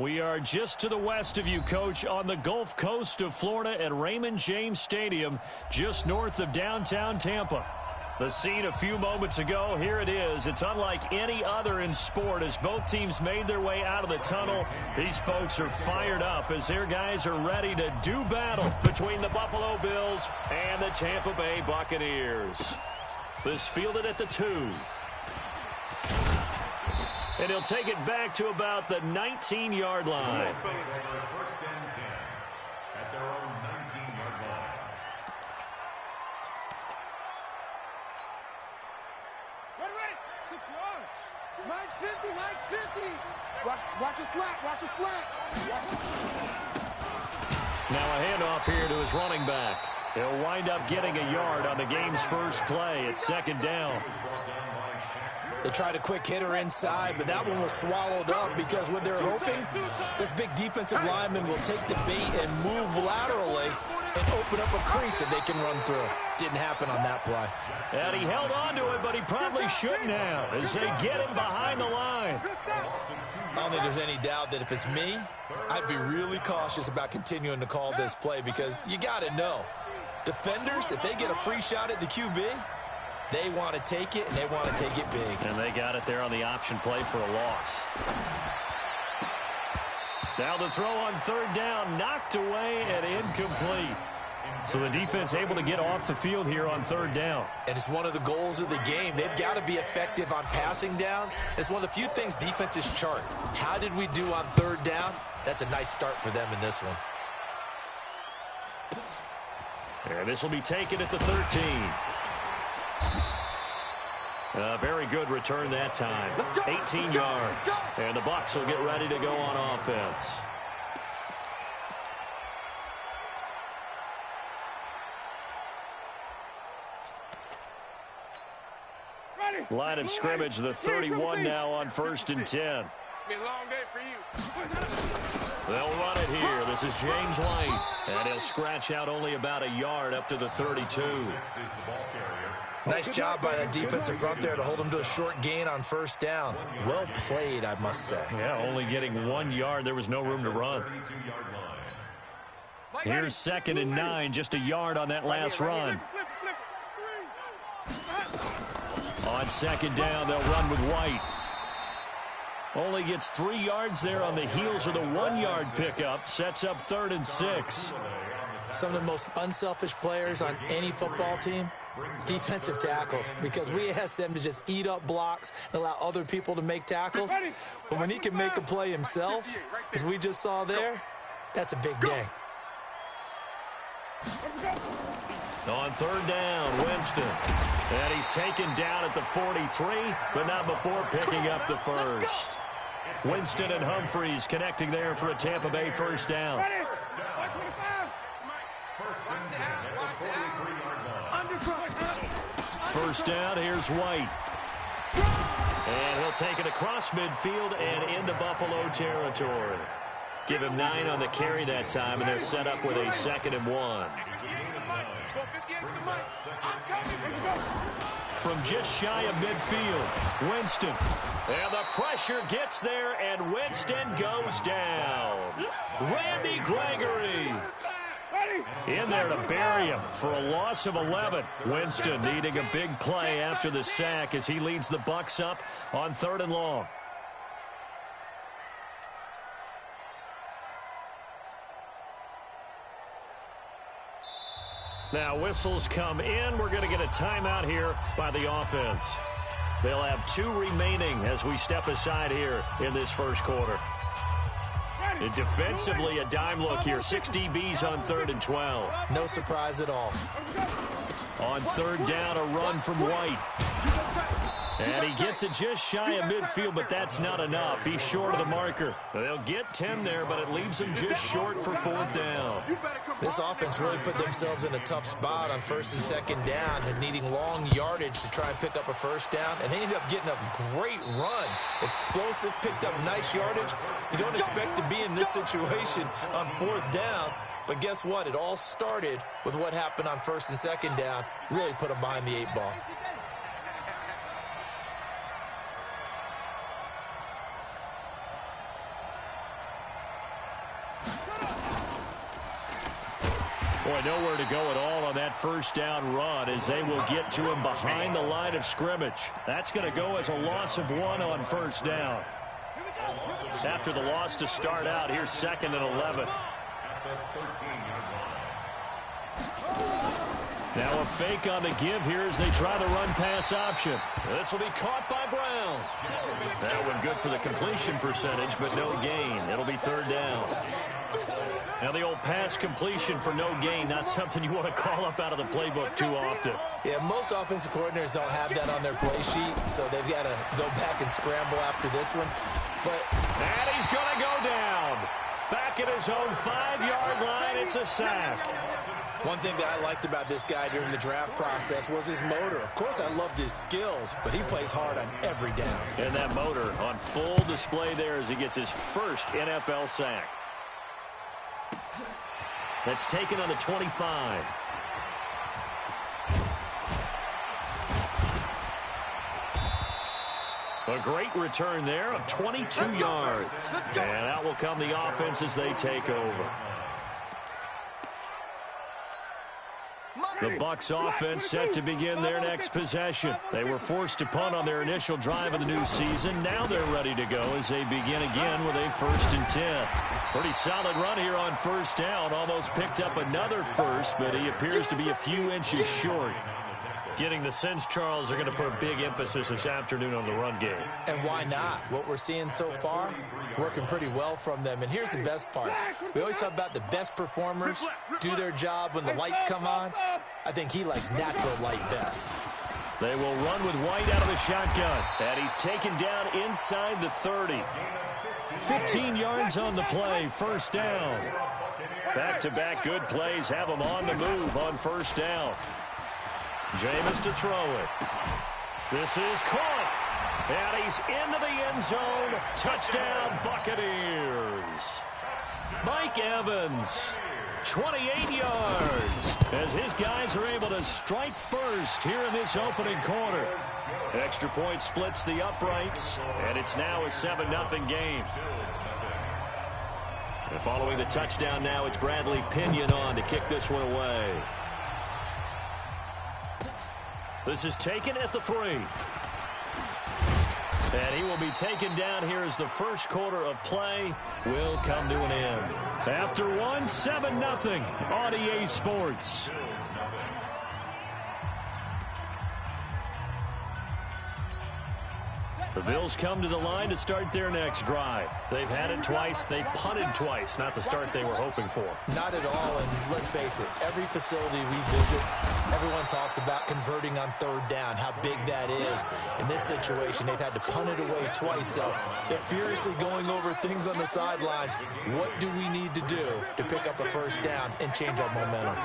We are just to the west of you, Coach, on the Gulf Coast of Florida at Raymond James Stadium, just north of downtown Tampa. The scene a few moments ago, here it is. It's unlike any other in sport as both teams made their way out of the tunnel. These folks are fired up as their guys are ready to do battle between the Buffalo Bills and the Tampa Bay Buccaneers. This fielded at the 2. And he'll take it back to about the 19-yard line. First and 10 at their own 19-yard line. Ready. Mike's 50, Mike's 50. Watch a slant, watch a slant. Now a handoff here to his running back. He'll wind up getting a yard on the game's first play. It's second down. They tried a quick hitter inside, but that one was swallowed up because what they're hoping, this big defensive lineman will take the bait and move laterally and open up a crease that they can run through. Didn't happen on that play. And he held on to it, but he probably shouldn't have as they get him behind the line. I don't think there's any doubt that if it's me, I'd be really cautious about continuing to call this play because you got to know, defenders, if they get a free shot at the QB, they want to take it, and they want to take it big. And they got it there on the option play for a loss. Now the throw on third down, knocked away and incomplete. So the defense able to get off the field here on third down. And it's one of the goals of the game. They've got to be effective on passing downs. It's one of the few things defenses chart. How did we do on third down? That's a nice start for them in this one. And this will be taken at the 13. A very good return that time. 18 yards. And the Bucs will get ready to go on offense. Line of scrimmage, the 31 now on 1st and 10. It's been a long day for you. They'll run it here. This is James White. And he'll scratch out only about a yard up to the 32. Nice job by that defensive front there to hold him to a short gain on first down. Well played, I must say. Yeah, only getting 1 yard. There was no room to run. Here's 2nd and 9, just a yard on that last run. On 2nd down, they'll run with White. Only gets 3 yards there on the heels of the 1-yard pickup. Sets up 3rd and 6. Some of the most unselfish players on any football team, defensive tackles, because we ask them to just eat up blocks and allow other people to make tackles. But when he can make a play himself, as we just saw there, that's a big day. On 3rd down, Winston. And he's taken down at the 43, but not before picking up the first. Winston and Humphreys connecting there for a Tampa Bay first down. First down, here's White. And he'll take it across midfield and into Buffalo territory. Give him 9 on the carry that time, and they're set up with a 2nd and 1. From just shy of midfield, Winston. And the pressure gets there, and Winston goes down. Randy Gregory in there to bury him for a loss of 11. Winston needing a big play after the sack as he leads the Bucs up on 3rd and long. Now whistles come in. We're going to get a timeout here by the offense. They'll have 2 remaining as we step aside here in this first quarter. And defensively, a dime look here. 6 DBs on 3rd and 12. No surprise at all. On 3rd down, a run from White. And he gets it just shy of midfield, but that's not enough. He's short of the marker. They'll get 10 there, but it leaves him just short for 4th down. This offense really put themselves in a tough spot on 1st and 2nd down and needing long yardage to try and pick up a first down. And they ended up getting a great run. Explosive, picked up nice yardage. You don't expect to be in this situation on 4th down. But guess what? It all started with what happened on 1st and 2nd down. Really put them behind the 8 ball. Boy, nowhere to go at all on that first down run as they will get to him behind the line of scrimmage. That's going to go as a loss of 1 on first down. After the loss to start out, here's 2nd and 11. Now a fake on the give here as they try the run-pass option. This will be caught by Brown. That one good for the completion percentage, but no gain. It'll be 3rd down. Now the old pass completion for no gain, not something you want to call up out of the playbook too often. Yeah, most offensive coordinators don't have that on their play sheet, so they've got to go back and scramble after this one. And he's going to go down. Back at his own 5-yard line, it's a sack. One thing that I liked about this guy during the draft process was his motor. Of course, I loved his skills, but he plays hard on every down. And that motor on full display there as he gets his first NFL sack. That's taken on the 25. A great return there of 22 yards. And out will come the offense as they take over. The Bucs offense set to begin their next possession. They were forced to punt on their initial drive of the new season. Now they're ready to go as they begin again with a 1st and 10. Pretty solid run here on first down. Almost picked up another first, but he appears to be a few inches short. Getting the sense, Charles, they're going to put a big emphasis this afternoon on the run game. And why not? What we're seeing so far, working pretty well from them. And here's the best part. We always talk about the best performers do their job when the lights come on. I think he likes natural light best. They will run with White out of the shotgun. And he's taken down inside the 30. 15 yards on the play, 1st down. Back-to-back good plays have him on the move on 1st down. Jameis to throw it. This is caught. And he's into the end zone. Touchdown, Buccaneers. Mike Evans, 28 yards, as his guys are able to strike first here in this opening quarter. Extra point splits the uprights, and it's now a 7-0 game. And following the touchdown now, it's Bradley Pinion on to kick this one away. This is taken at the 3. And he will be taken down here as the first quarter of play will come to an end. After 1, 7-0 on EA Sports. The Bills come to the line to start their next drive. They've had it twice. They've punted twice. Not the start they were hoping for. Not at all, and let's face it, every facility we visit, everyone talks about converting on 3rd down, how big that is. In this situation, they've had to punt it away twice, so they're furiously going over things on the sidelines. What do we need to do to pick up a 1st down and change our momentum?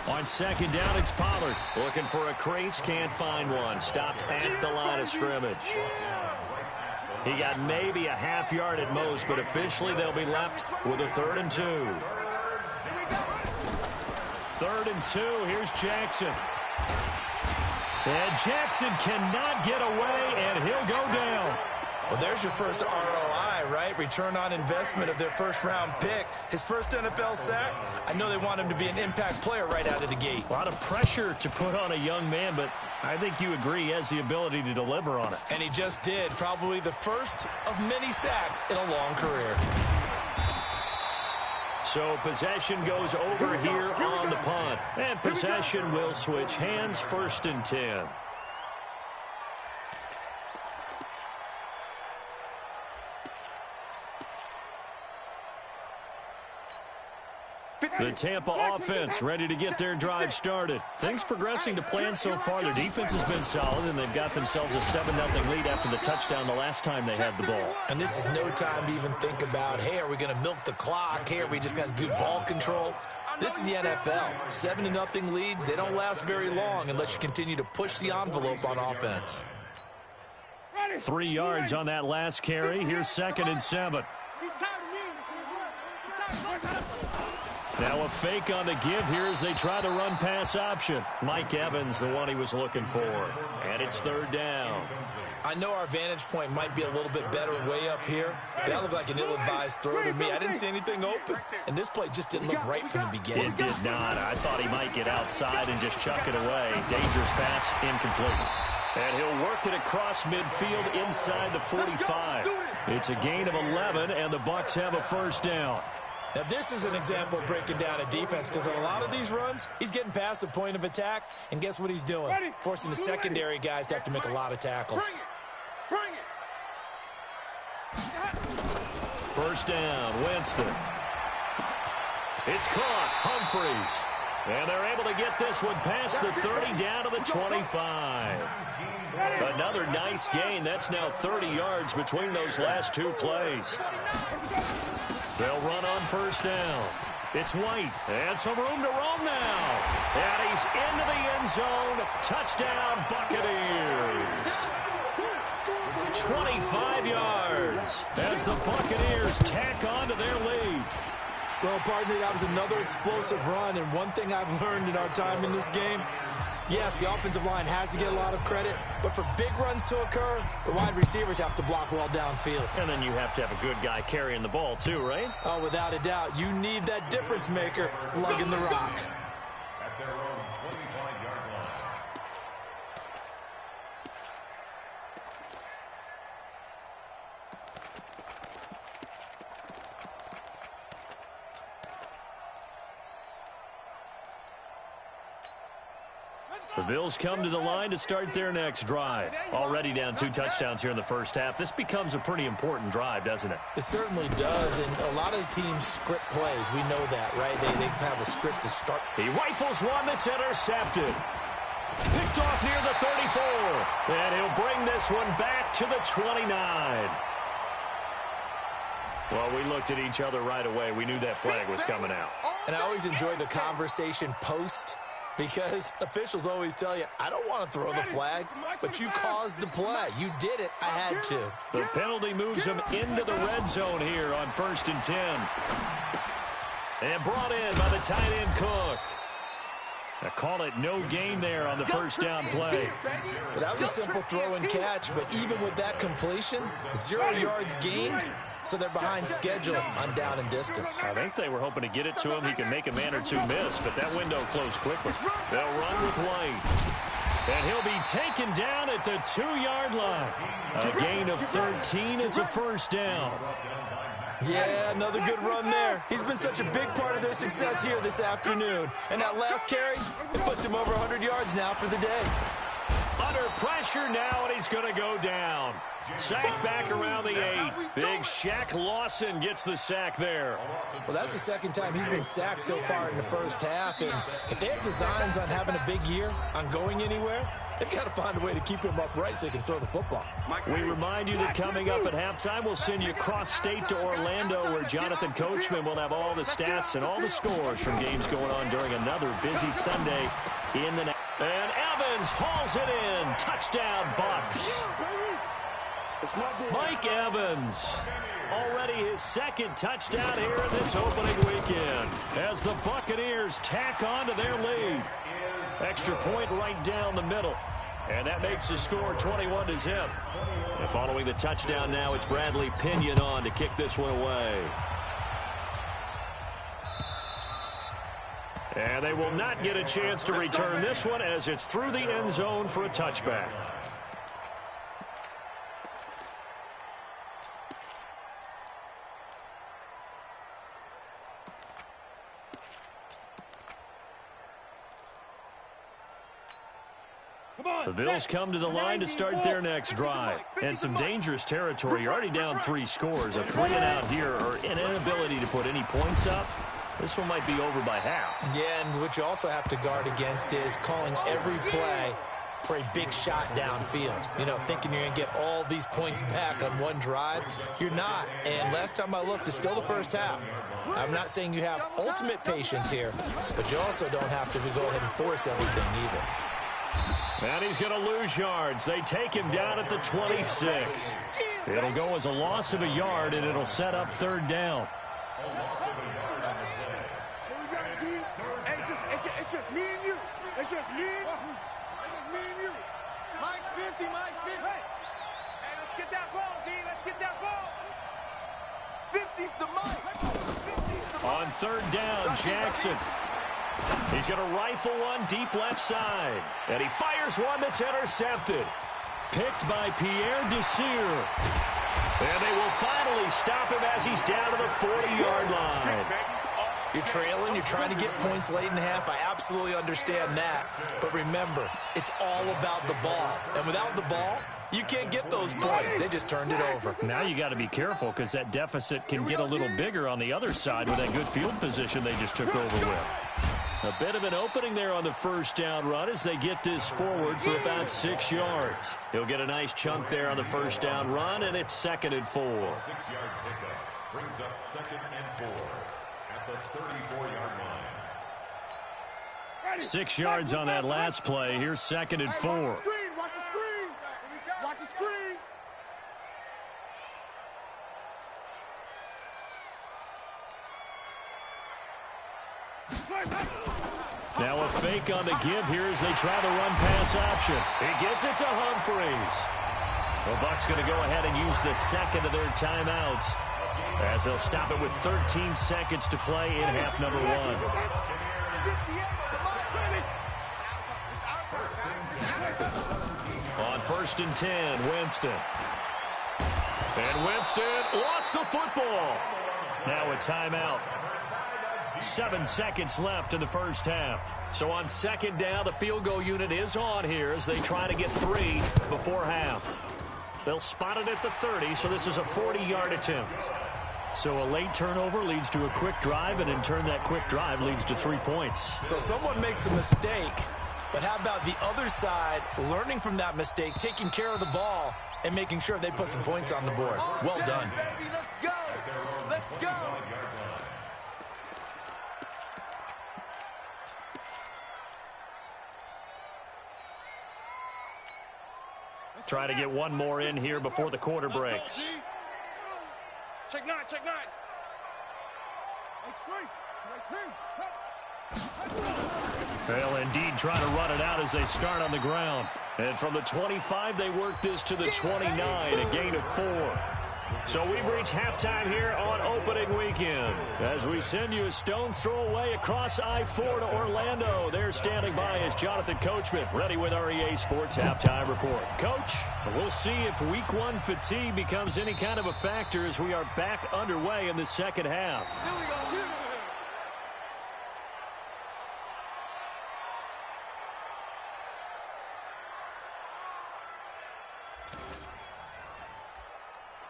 On 2nd down, it's Pollard. Looking for a crease, can't find one. Stopped at the line of scrimmage. He got maybe a half yard at most, but officially they'll be left with a 3rd and 2. 3rd and 2, here's Jackson. And Jackson cannot get away, and he'll go down. Well, there's your first ROI, right? Return on investment of their 1st-round pick. His first NFL sack, I know they want him to be an impact player right out of the gate. A lot of pressure to put on a young man, but I think you agree he has the ability to deliver on it. And he just did. Probably the first of many sacks in a long career. So possession goes over here on the punt. And possession will switch hands, 1st and 10. The Tampa offense ready to get their drive started. Things progressing to plan so far. Their defense has been solid, and they've got themselves a 7-0 lead after the touchdown the last time they had the ball. And this is no time to even think about, hey, are we going to milk the clock? Hey, are we just going to do ball control? This is the NFL. 7-0 leads, they don't last very long unless you continue to push the envelope on offense. 3 yards on that last carry. Here's 2nd and 7. Now a fake on the give here as they try the run-pass option. Mike Evans, the one he was looking for. And it's 3rd down. I know our vantage point might be a little bit better way up here, but that looked like an ill-advised throw to me. I didn't see anything open, and this play just didn't look right from the beginning. It did not. I thought he might get outside and just chuck it away. Dangerous pass, incomplete. And he'll work it across midfield inside the 45. It's a gain of 11, and the Bucs have a first down. Now, this is an example of breaking down a defense, because in a lot of these runs, he's getting past the point of attack, and guess what he's doing? Forcing the secondary guys to have to make a lot of tackles. Bring it. First down, Winston. It's caught, Humphreys. And they're able to get this one past the 30 down to the 25. Another nice gain. That's now 30 yards between those last two plays. They'll run on first down. It's White. And some room to roam now. And he's into the end zone. Touchdown, Buccaneers. 25 yards as the Buccaneers tack on to their lead. Well, partner, that was another explosive run, and one thing I've learned in our time in this game, yes, the offensive line has to get a lot of credit, but for big runs to occur, the wide receivers have to block well downfield. And then you have to have a good guy carrying the ball too, right? Oh, without a doubt. You need that difference maker lugging the rock. At their own 25-yard line. The Bills come to the line to start their next drive. Already down 2 touchdowns here in the first half. This becomes a pretty important drive, doesn't it? It certainly does, and a lot of teams script plays. We know that, right? They have a script to start. He rifles one that's intercepted. Picked off near the 34. And he'll bring this one back to the 29. Well, we looked at each other right away. We knew that flag was coming out. And I always enjoy the conversation post, because officials always tell you, I don't want to throw the flag, but you caused the play. You did it. I had to. The penalty moves him into the red zone here on 1st and 10. And brought in by the tight end Cook. I call it no gain there on the first down play. Well, that was a simple throw and catch, but even with that completion, 0 yards gained, so they're behind schedule on down and distance. I think they were hoping to get it to him. He can make a man or two miss, but that window closed quickly. They'll run with White. And he'll be taken down at the 2-yard line. A gain of 13. It's a first down. Yeah, another good run there. He's been such a big part of their success here this afternoon. And that last carry, it puts him over 100 yards now for the day. Under pressure now, and he's going to go down. Sack back around the 8. Big Shaq Lawson gets the sack there. Well, that's the second time he's been sacked so far in the first half. And if they have designs on having a big year, on going anywhere, they've got to find a way to keep him upright so he can throw the football. We remind you that coming up at halftime, we'll send you cross-state to Orlando, where Jonathan Coachman will have all the stats and all the scores from games going on during another busy Sunday in the... And Evans hauls it in. Touchdown, Bucs. Mike Evans, already his second touchdown here in this opening weekend, as the Buccaneers tack on to their lead. Extra point right down the middle. And that makes the score 21-0. And following the touchdown now, it's Bradley Pinion on to kick this one away. And they will not get a chance to return this one, as it's through the end zone for a touchback. The Bills come to the line to start their next drive. And some dangerous territory. You're already down 3 scores. A 3-and-out here, or an inability to put any points up. This one might be over by half. Yeah, and what you also have to guard against is calling every play for a big shot downfield. You know, thinking you're going to get all these points back on one drive. You're not. And last time I looked, it's still the first half. I'm not saying you have ultimate patience here, but you also don't have to go ahead and force everything either. And he's going to lose yards. They take him down at the 26. It'll go as a loss of a yard, and it'll set up 3rd down. It's just me and you. It's just me and you. Mike's 50, Mike's 50. get that ball, D. Let's get that ball. 50's the mark. 50's the mark. On third down, Jackson. He's going to rifle one deep left side. And he fires one that's intercepted. Picked by Pierre Desir. And they will finally stop him as he's down to the 40-yard line. You're trailing, you're trying to get points late in half. I absolutely understand that. But remember, it's all about the ball. And without the ball, you can't get those points. They just turned it over. Now you got to be careful because that deficit can get a little bigger on the other side with that good field position they just took over with. A bit of an opening there on the first down run as they get this forward for about 6 yards. He'll get a nice chunk there on the first down run, and it's 2nd and 4. 6-yard pickup brings up 2nd and 4 at the 34-yard line. 6 yards on that last play. Here's 2nd and 4. Watch the screen. Watch the screen. Watch the screen. Now a fake on the give here as they try the run-pass option. He gets it to Humphreys. The Bucs going to go ahead and use the second of their timeouts as they'll stop it with 13 seconds to play in half number 1. On 1st and 10, Winston. And Winston lost the football. Now a timeout. 7 seconds left in the first half. So on 2nd down, the field goal unit is on here as they try to get 3 before half. They'll spot it at the 30, so this is a 40-yard attempt. So a late turnover leads to a quick drive, and in turn that quick drive leads to 3 points. So someone makes a mistake, but how about the other side learning from that mistake, taking care of the ball, and making sure they put some points on the board? Well done. Let's go. Let's go. Try to get one more in here before the quarter breaks. Check 9, check 9. They'll indeed try to run it out as they start on the ground. And from the 25, they work this to the 29, a gain of 4. So we've reached halftime here on opening weekend. As we send you a stone's throw away across I-4 to Orlando. There standing by is Jonathan Coachman, ready with our EA Sports Halftime Report. Coach, we'll see if Week 1 fatigue becomes any kind of a factor as we are back underway in the second half.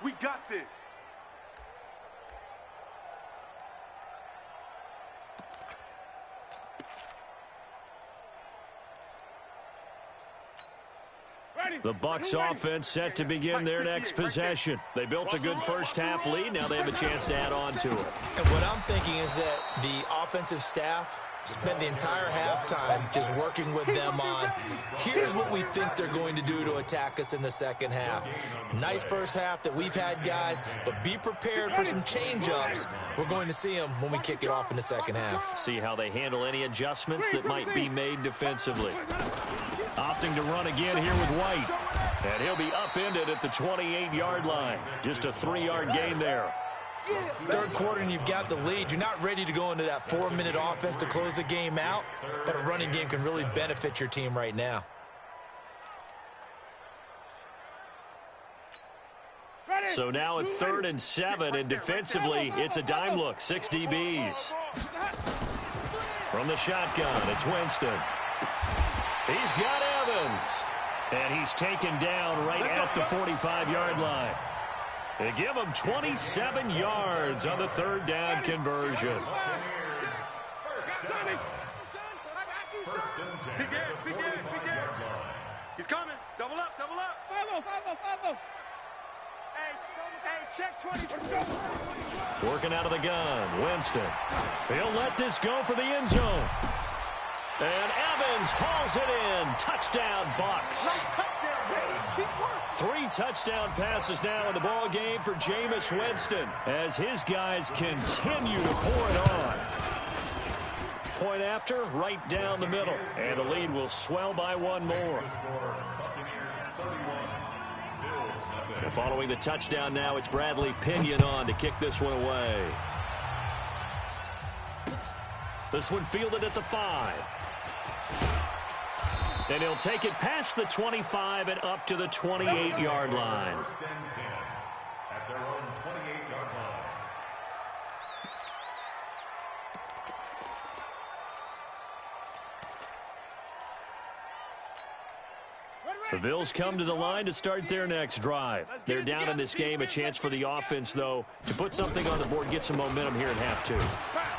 We got this. The Bucs offense set to begin their next possession. They built a good first half lead. Now they have a chance to add on to it. And what I'm thinking is that the offensive staff spent the entire halftime just working with them on, here's what we think they're going to do to attack us in the second half. Nice first half that we've had, guys, but be prepared for some change-ups. We're going to see them when we kick it off in the second half. See how they handle any adjustments that might be made defensively. Opting to run again here with White. And he'll be upended at the 28-yard line. Just a 3-yard gain there. Third quarter and you've got the lead. You're not ready to go into that 4-minute offense to close the game out, but a running game can really benefit your team right now. So now at 3rd and 7, and defensively, it's a dime look. 6 DBs. From the shotgun, it's Winston. He's got Evans. And he's taken down right at the 45-yard line. They give him 27 yards on the 3rd down conversion. He's coming. Double up, double up. 5-0. Hey, check 20. Working out of the gun, Winston. He'll let this go for the end zone. And Evans hauls it in. Touchdown, Bucs. 3 touchdown passes now in the ball game for Jameis Winston as his guys continue to pour it on. Point after, right down the middle. And the lead will swell by 1 more. And following the touchdown now, it's Bradley Pinion on to kick this one away. This one fielded at the 5. And he'll take it past the 25 and up to the 28-yard line. First and 10 at their own 28-yard line. The Bills come to the line to start their next drive. They're down in this game. A chance for the offense, though, to put something on the board, get some momentum here at half 2.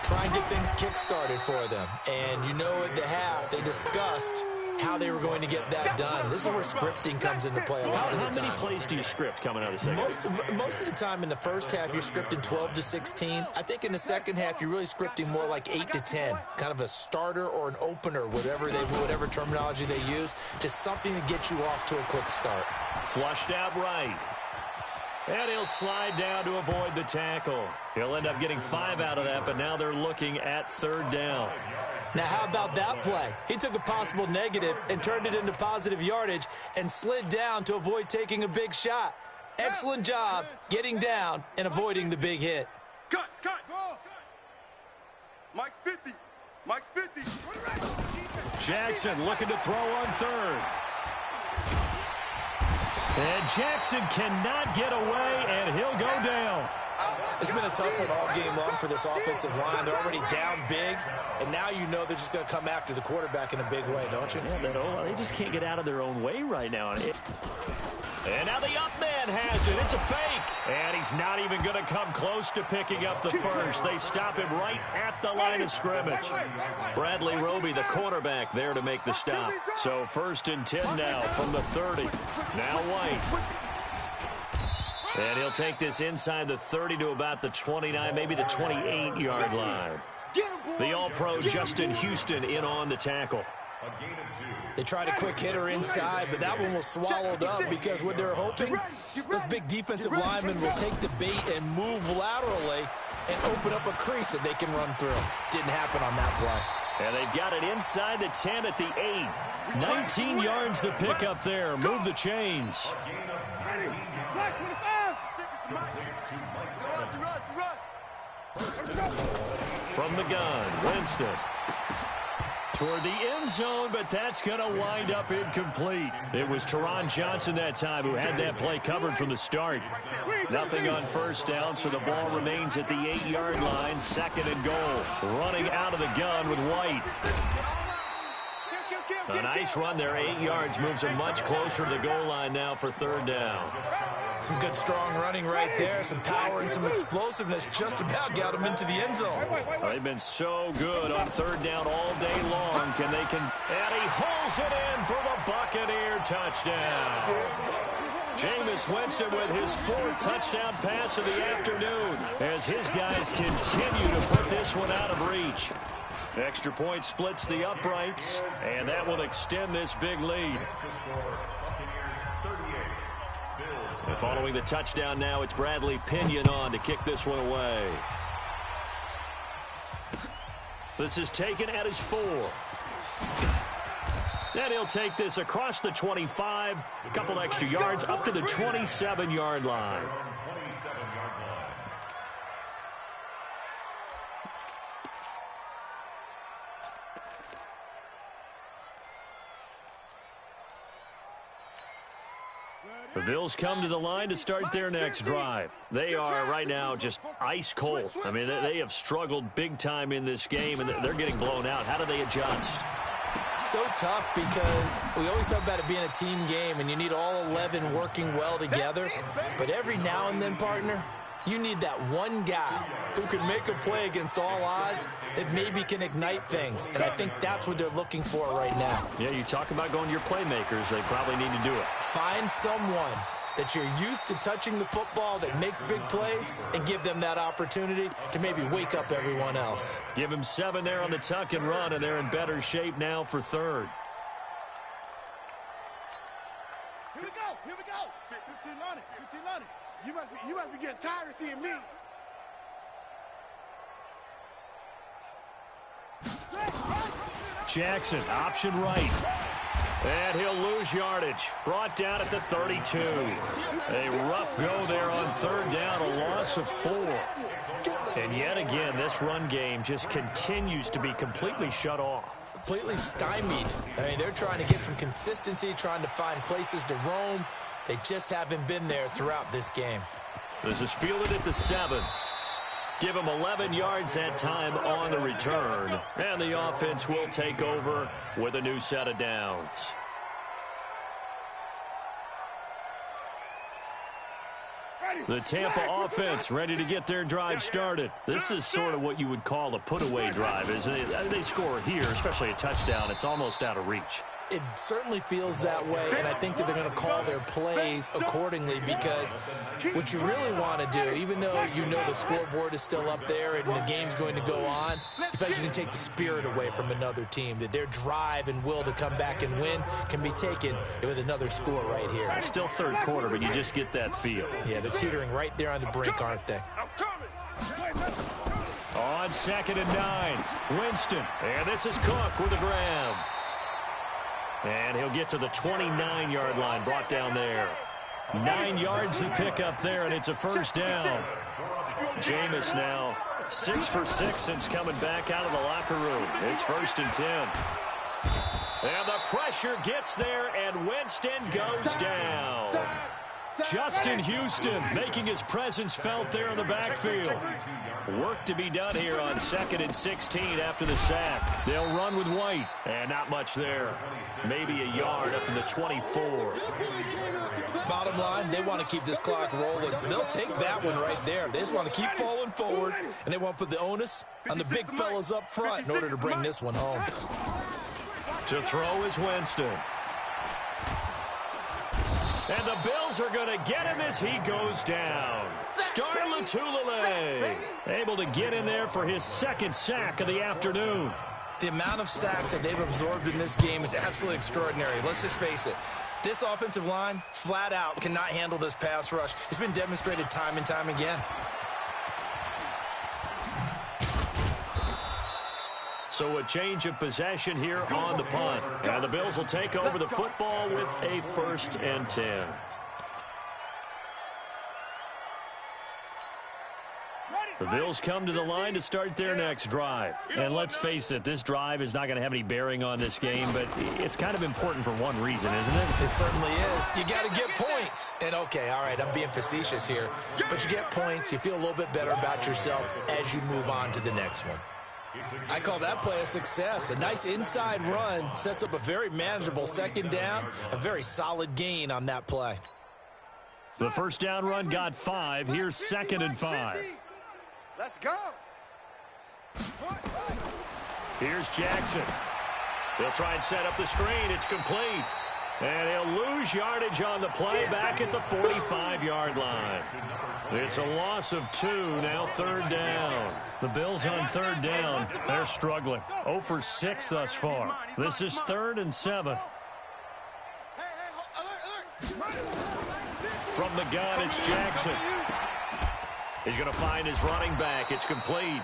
Try and get things kick-started for them. And you know at the half, they discussed how they were going to get that done. This is where scripting comes into play a lot of the time. How many plays do you script coming out of the second? Most of the time in the first half, you're scripting 12 to 16. I think in the second half, you're really scripting more like 8 to 10. Kind of a starter or an opener, whatever terminology they use. Just something to get you off to a quick start. Flushed out right. And he'll slide down to avoid the tackle. He'll end up getting 5 out of that, but now they're looking at 3rd down. Now, how about that play? He took a possible negative and turned it into positive yardage and slid down to avoid taking a big shot. Excellent job getting down and avoiding the big hit. Cut. Mike's 50. Mike's 50. Jackson looking to throw on 3rd. And Jackson cannot get away, and he'll go down. It's been a tough one all game long for this offensive line. They're already down big, and now you know they're just going to come after the quarterback in a big way, don't you? Yeah, they just can't get out of their own way right now. And now the up man has it. It's a fake. And he's not even going to come close to picking up the first. They stop him right at the line of scrimmage. Bradley Roby, the cornerback, there to make the stop. So 1st and 10 now from the 30. Now White. And he'll take this inside the 30 to about the 29, maybe the 28-yard line. The All-Pro Justin Houston in on the tackle. They tried a quick hitter inside, but that one was swallowed up because what they're hoping, those big defensive linemen will take the bait and move laterally and open up a crease that they can run through. Didn't happen on that play. And they've got it inside the 10 at the 8. 19 yards to pick up there. Move the chains. From the gun, Winston. Toward the end zone, but that's going to wind up incomplete. It was Teron Johnson that time who had that play covered from the start. Nothing on 1st down, so the ball remains at the 8-yard line. 2nd and goal. Running out of the gun with White. A nice run there, 8 yards, moves them much closer to the goal line now for 3rd down. Some good strong running right there, some power and some explosiveness just about got them into the end zone. They've been so good on 3rd down all day long. And he holds it in for the Buccaneer touchdown. Jameis Winston with his 4th touchdown pass of the afternoon as his guys continue to put this one out of reach. Extra point splits the uprights, and that will extend this big lead. And following the touchdown now, it's Bradley Pinion on to kick this one away. This is taken at his 4. Then he'll take this across the 25, a couple extra yards up to the 27-yard line. The Bills come to the line to start their next drive. They are right now just ice cold. I mean, they have struggled big time in this game, and they're getting blown out. How do they adjust? So tough because we always talk about it being a team game, and you need all 11 working well together. But every now and then, partner, you need that one guy who can make a play against all odds that maybe can ignite things. And I think that's what they're looking for right now. Yeah, you talk about going to your playmakers. They probably need to do it. Find someone that you're used to touching the football that makes big plays and give them that opportunity to maybe wake up everyone else. Give him 7 there on the tuck and run, and they're in better shape now for 3rd. Here we go. 15 on it. You must be getting tired of seeing me. Jackson, option right. And he'll lose yardage. Brought down at the 32. A rough go there on third down, a loss of 4. And yet again, this run game just continues to be completely shut off. Completely stymied. I mean, they're trying to get some consistency, trying to find places to roam. They just haven't been there throughout this game. This is fielded at the 7. Give him 11 yards that time on the return. And the offense will take over with a new set of downs. The Tampa offense ready to get their drive started. This is sort of what you would call a put-away drive, isn't it? They score here, especially a touchdown. It's almost out of reach. It certainly feels that way, and I think that they're going to call their plays accordingly, because what you really want to do, even though you know the scoreboard is still up there and the game's going to go on, the fact you can take the spirit away from another team, that their drive and will to come back and win can be taken with another score right here. It's still third quarter, but you just get that feel. Yeah, they're teetering right there on the brink, aren't they? On 2nd and 9, Winston. And this is Cook with a grab. And he'll get to the 29-yard line, brought down there. 9 yards to pick up there, and it's a first down. Jameis now 6 for 6 since coming back out of the locker room. It's 1st and 10. And the pressure gets there, and Winston goes down. Justin Houston making his presence felt there in the backfield. Work to be done here on 2nd and 16 after the sack. They'll run with White, and not much there. Maybe a yard up to the 24. Bottom line, they want to keep this clock rolling, so they'll take that one right there. They just want to keep falling forward, and they want to put the onus on the big fellas up front in order to bring this one home. To throw is Winston. And the Bills are going to get him as he goes down. Star Lotulelei able to get in there for his 2nd sack of the afternoon. The amount of sacks that they've absorbed in this game is absolutely extraordinary. Let's just face it. This offensive line, flat out, cannot handle this pass rush. It's been demonstrated time and time again. So a change of possession here on the punt. And the Bills will take over the football with a 1st and 10. The Bills come to the line to start their next drive. And let's face it, this drive is not going to have any bearing on this game, but it's kind of important for one reason, isn't it? It certainly is. You got to get points. And, okay, all right, I'm being facetious here. But you get points, you feel a little bit better about yourself as you move on to the next one. I call that play a success. A nice inside run sets up a very manageable 2nd down, a very solid gain on that play. The first down run got 5. Here's 2nd and 5. Let's go. Here's Jackson. He'll try and set up the screen. It's complete. And he'll lose yardage on the play back at the 45-yard line. It's a loss of 2, now 3rd down. The Bills on 3rd down, they're struggling. 0 for 6 thus far. This is 3rd and 7. From the gun, it's Jackson. He's going to find his running back. It's complete.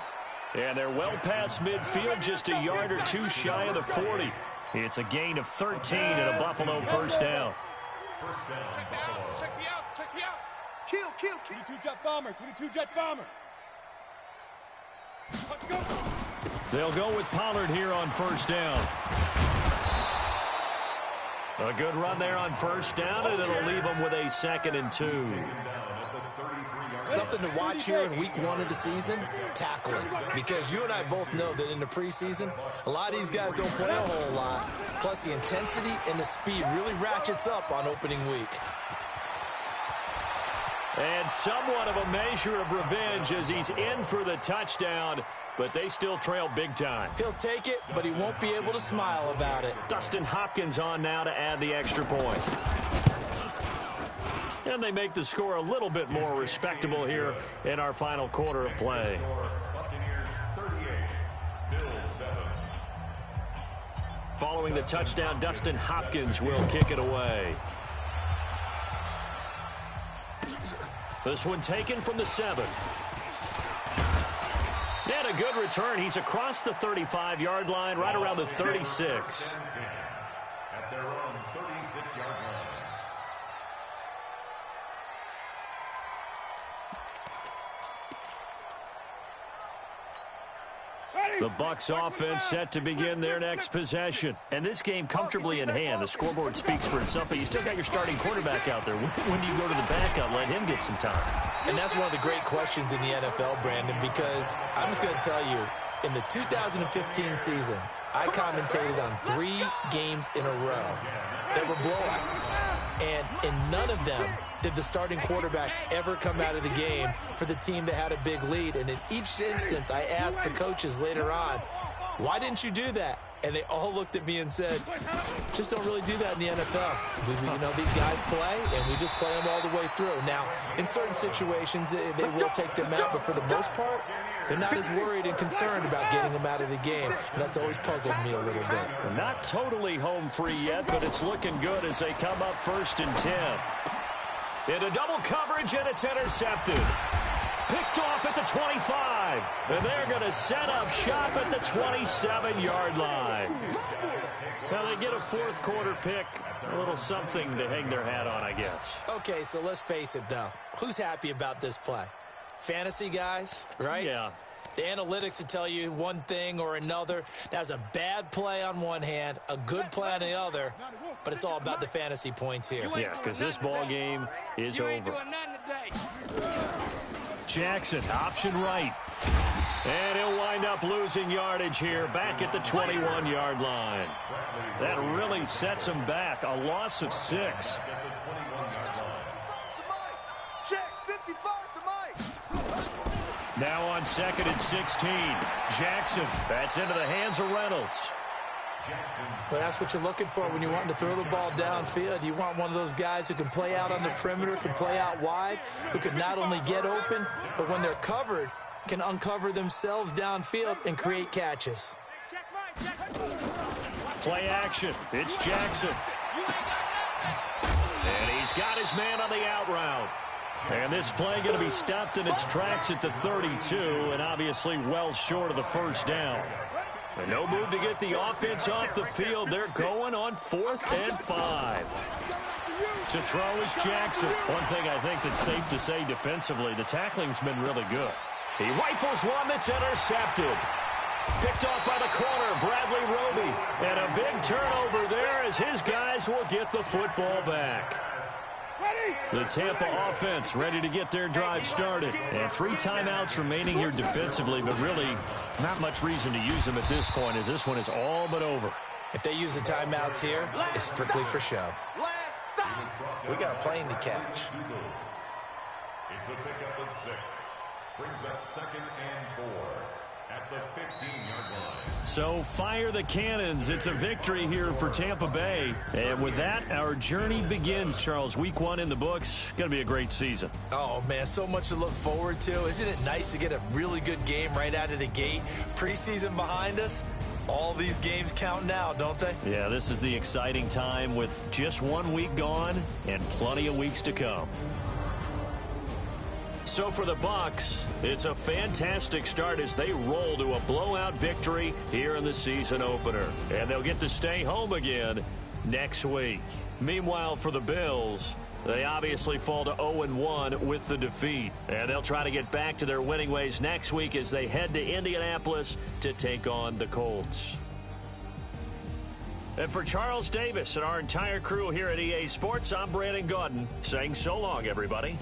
And they're well past midfield, just a yard or 2 shy of the 40. It's a gain of 13 and a Buffalo first down. Check the outs, check the outs, check the outs. Kill. 22 jet bomber, 22 jet bomber. Let's go. They'll go with Pollard here on first down. A good run there on first down, and it'll leave them with a 2nd and 2. Something to watch here in week 1 of the season, tackling. Because you and I both know that in the preseason, a lot of these guys don't play a whole lot. Plus, the intensity and the speed really ratchets up on opening week. And somewhat of a measure of revenge as he's in for the touchdown, but they still trail big time. He'll take it, but he won't be able to smile about it. Dustin Hopkins on now to add the extra point. And they make the score a little bit more respectable here in our final quarter of play. Following the touchdown, Dustin Hopkins will kick it away. This one taken from the 7. And a good return. He's across the 35-yard line, right around the 36. At their own 26-yard line. The Bucs offense set to begin their next possession. And this game comfortably in hand. The scoreboard speaks for itself, but you still got your starting quarterback out there. When do you go to the backup? Let him get some time. And that's one of the great questions in the NFL, Brandon, because I'm just going to tell you, in the 2015 season, I commentated on 3 games in a row that were blowouts. And in none of them did the starting quarterback ever come out of the game for the team that had a big lead. And in each instance, I asked the coaches later on, why didn't you do that? And they all looked at me and said, just don't really do that in the NFL. You know, these guys play, and we just play them all the way through. Now, in certain situations, they will take them out, but for the most part, they're not as worried and concerned about getting them out of the game, and that's always puzzled me a little bit. Not totally home free yet, but it's looking good as they come up 1st and 10. Into double coverage, and it's intercepted. Picked off at the 25. And they're going to set up shop at the 27-yard line. Now they get a 4th quarter pick. A little something to hang their hat on, I guess. Okay, so let's face it, though. Who's happy about this play? Fantasy guys, right? Yeah. The analytics will tell you one thing or another. That's a bad play on one hand, a good play on the other, but it's all about the fantasy points here. Yeah, because this ball game is over. Jackson, option right. And he'll wind up losing yardage here back at the 21-yard line. That really sets him back. A loss of 6. Now on 2nd and 16. Jackson, that's into the hands of Reynolds. Well, that's what you're looking for when you're wanting to throw the ball downfield. You want one of those guys who can play out on the perimeter, can play out wide, who can not only get open, but when they're covered, can uncover themselves downfield and create catches. Play action. It's Jackson. And he's got his man on the out route. And this play going to be stopped in its tracks at the 32, and obviously well short of the first down. And no move to get the offense off the field. They're going on 4th and 5. To throw is Jackson. One thing I think that's safe to say defensively, the tackling's been really good. He rifles one that's intercepted. Picked off by the corner, Bradley Roby. And a big turnover there as his guys will get the football back. The Tampa offense ready to get their drive started. And 3 timeouts remaining here defensively, but really not much reason to use them at this point as this one is all but over. If they use the timeouts here, it's strictly for show. We got a plane to catch. It's a pickup of 6. Brings up 2nd and 4 at the 15-yard line. So fire the cannons. It's a victory here for Tampa Bay. And with that, our journey begins, Charles. Week 1 in the books. Going to be a great season. Oh, man, so much to look forward to. Isn't it nice to get a really good game right out of the gate? Preseason behind us. All these games count now, don't they? Yeah, this is the exciting time with just 1 week gone and plenty of weeks to come. So for the Bucs, it's a fantastic start as they roll to a blowout victory here in the season opener. And they'll get to stay home again next week. Meanwhile, for the Bills, they obviously fall to 0-1 with the defeat. And they'll try to get back to their winning ways next week as they head to Indianapolis to take on the Colts. And for Charles Davis and our entire crew here at EA Sports, I'm Brandon Gaudin saying so long, everybody.